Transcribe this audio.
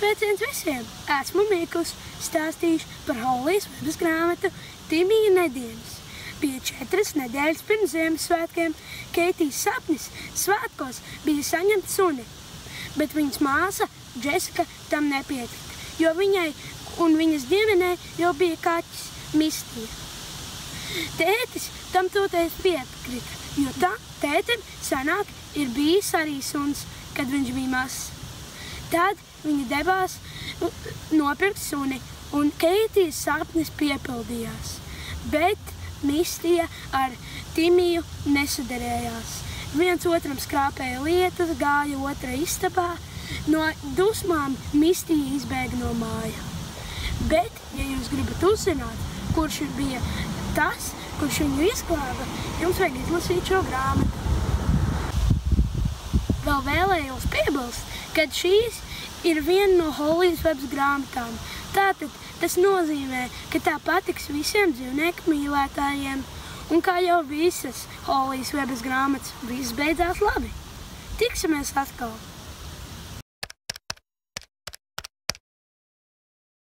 Sveiciens visiem! Esmu Mikls, stāstīšu par Hollijas Vebas grāmatu Timija nedēļas. Bija 4 nedēļas pirms Ziemassvētkiem. Keitijas sapnis svētkos bija saņemt suni, bet viņas māsa Džesika tam nepiekrita, jo viņai un viņas ģimenei jau bija kaķis Mistija. Tētis tam toties piekrita, jo tētim senāk ir bijis arī suns, kad viņš bija mazs. Tad viņi devās nopirkt suni, un Keitijas sapnis piepildījās. Bet Mistija ar Timiju nesaderējās. Viens otram skrāpēja lietas, gāja otra istabā. No dusmām Mistija izbēga no māja. Bet, ja jūs gribat uzzināt, kurš bija tas, kurš viņu izglāba, jums vajag izlasīt šo grāmatu. Vēl vēlējos piebilst, ka šīs ir viena no Hollijas Vebas grāmatām. Tātad tas nozīmē, ka tā patiks visiem dzīvnieku mīlētājiem. Un kā jau visas Hollijas Vebas grāmatas, viss beidzās labi. Tiksimies atkal!